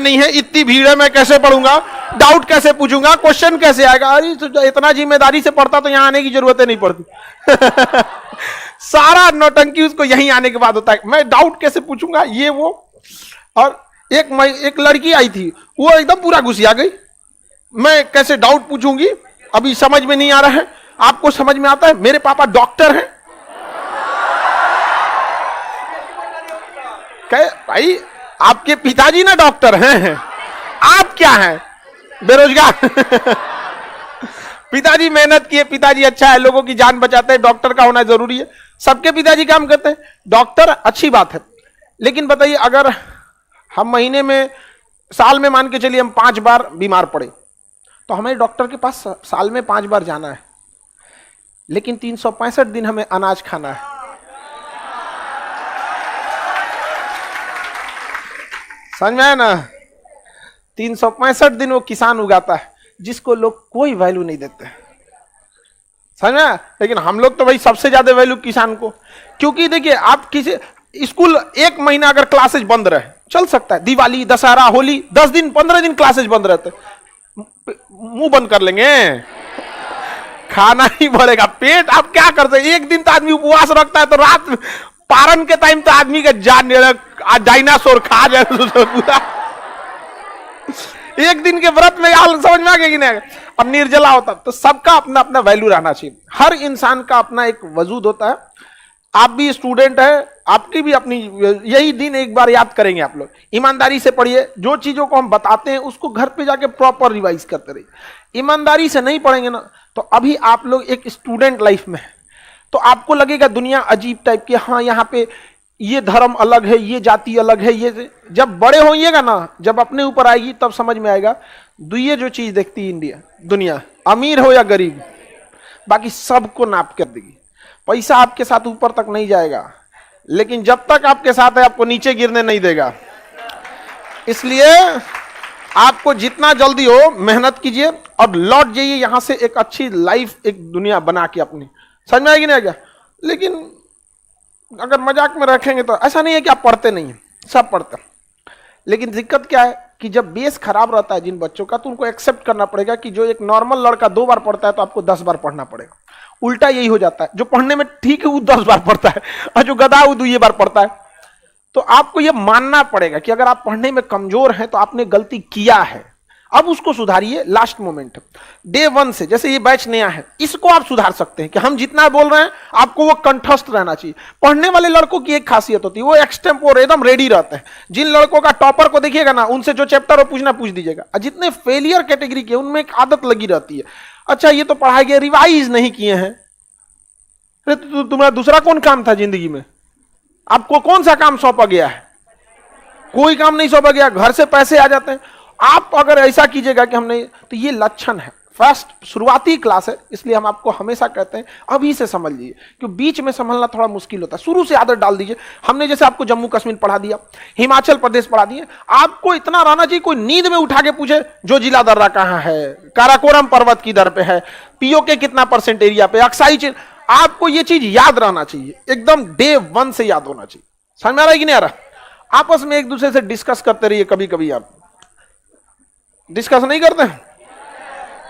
नहीं है, इतनी भीड़ है, मैं कैसे पढ़ूंगा, डाउट कैसे पूछूंगा, क्वेश्चन कैसे आएगा, अरे तो इतना जिम्मेदारी से पढ़ता तो यहां आने की जरूरत नहीं पड़ती। सारा नौटंकी उसको यहीं आने के बाद होता है, मैं डाउट कैसे पूछूंगा, ये वो। और एक लड़की आई थी, वो एकदम पूरा घुसिया गई, मैं कैसे डाउट पूछूंगी, अभी समझ में नहीं आ रहा है। आपको समझ में आता है, मेरे पापा डॉक्टर हैं। कहे भाई आपके पिताजी ना डॉक्टर हैं, आप क्या हैं, बेरोजगार। पिताजी मेहनत किए, पिताजी अच्छा है, लोगों की जान बचाते हैं, डॉक्टर का होना जरूरी है। सबके पिताजी काम करते हैं, डॉक्टर अच्छी बात है, लेकिन बताइए अगर हम महीने में, साल में मान के चलिए हम 5 बार बीमार पड़े, तो हमें डॉक्टर के पास साल में 5 बार जाना है, लेकिन 365 दिन हमें अनाज खाना है। समझ में आया ना? 365 दिन वो किसान उगाता है, जिसको लोग कोई वैल्यू नहीं देते, समझ में? लेकिन हम लोग तो भाई सबसे ज्यादा वैल्यू किसान को, क्योंकि देखिए आप किसी स्कूल 1 महीना अगर क्लासेज बंद रहे, चल सकता है, दिवाली, दशहरा, होली, 10 दिन 15 दिन क्लासेज बंद रहते, मुंह बंद कर लेंगे, खाना ही बढ़ेगा, पेट आप क्या करते हैं। एक दिन तो आदमी उपवास रखता है, तो रात पारण के टाइम तो आदमी का जान डायनासोर खा जाए पूरा। एक दिन के व्रत में हाल समझ में आ गया कि नहीं? अब निर्जला होता, तो सबका अपना अपना वैल्यू रहना चाहिए, हर इंसान का अपना एक वजूद होता है। आप भी स्टूडेंट है, आपकी भी अपनी, यही दिन एक बार याद करेंगे आप लोग, ईमानदारी से पढ़िए, जो चीजों को हम बताते हैं उसको घर पे जाके प्रॉपर रिवाइज करते रहिए। ईमानदारी से नहीं पढ़ेंगे ना, तो अभी आप लोग एक स्टूडेंट लाइफ में है, तो आपको लगेगा दुनिया अजीब टाइप की, हाँ यहाँ पे ये धर्म अलग है, ये जाति अलग है, ये जब बड़े होइएगा ना, जब अपने ऊपर आएगी तब समझ में आएगा। ये जो चीज देखती है इंडिया, दुनिया, अमीर हो या गरीब, बाकी सबको नाप कर देगी। पैसा आपके साथ ऊपर तक नहीं जाएगा, लेकिन जब तक आपके साथ है आपको नीचे गिरने नहीं देगा। इसलिए आपको जितना जल्दी हो मेहनत कीजिए और लौट जाइए यहां से एक अच्छी लाइफ, एक दुनिया बना के अपनी। समझ में आएगी नहीं क्या? लेकिन अगर मजाक में रखेंगे तो ऐसा नहीं है कि आप पढ़ते नहीं हैं, सब पढ़ते हैं, लेकिन दिक्कत क्या है कि जब बेस खराब रहता है जिन बच्चों का, तो उनको एक्सेप्ट करना पड़ेगा कि जो एक नॉर्मल लड़का 2 बार पढ़ता है तो आपको 10 बार पढ़ना पड़ेगा। उल्टा यही हो जाता है, जो पढ़ने में ठीक है वो 10 बार पढ़ता है, और जो गधा वो 2 बार पढ़ता है। तो आपको यह मानना पड़ेगा कि अगर आप पढ़ने में कमजोर हैं तो आपने गलती किया है, अब उसको सुधारिए। लास्ट मोमेंट डे 1 से, जैसे ये बैच नया है, इसको आप सुधार सकते हैं कि हम जितना बोल रहे हैं आपको वो कंठस्थ रहना चाहिए। पढ़ने वाले लड़कों की एक खासियत होती है, वो एक्सटेम्पोर एकदम रेडी रहते हैं। जिन लड़कों का टॉपर को देखिएगा ना, उनसे जो चैप्टर हो पूछना पूछ दीजिएगा। जितने फेलियर कैटेगरी के, उनमें एक आदत लगी रहती है, अच्छा ये तो पढ़ाई गया, रिवाइज नहीं किए हैं। अरे तुम्हारा दूसरा कौन काम था जिंदगी में? आपको कौन सा काम सौंपा गया है? कोई काम नहीं सौंपा गया, घर से पैसे आ जाते हैं। आप अगर ऐसा कीजिएगा कि हम नहीं, तो ये लक्षण है। फर्स्ट शुरुआती क्लास है, इसलिए हम आपको हमेशा कहते हैं अभी से समझ लीजिए, क्योंकि बीच में संभलना थोड़ा मुश्किल होता है। शुरू से आदत डाल दीजिए। हमने जैसे आपको जम्मू कश्मीर पढ़ा दिया, हिमाचल प्रदेश पढ़ा दिए, आपको इतना रहना चाहिए कोई नींद में उठा के पूछे जो जिला दर्रा कहाँ है, काराकोरम पर्वत की दर पे है, पीओके कितना % एरिया पे, अक्साई, आपको ये चीज याद रहना चाहिए, एकदम डे 1 से याद होना चाहिए। समझ में आ रहा है कि नहीं आ रहा? आपस में एक दूसरे से डिस्कस करते रहिए। कभी कभी आप डिस्कस नहीं करते हैं,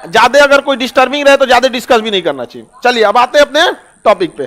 ज्यादा अगर कोई डिस्टर्बिंग रहे तो ज्यादा डिस्कस भी नहीं करना चाहिए। चलिए अब आते हैं अपने टॉपिक पे।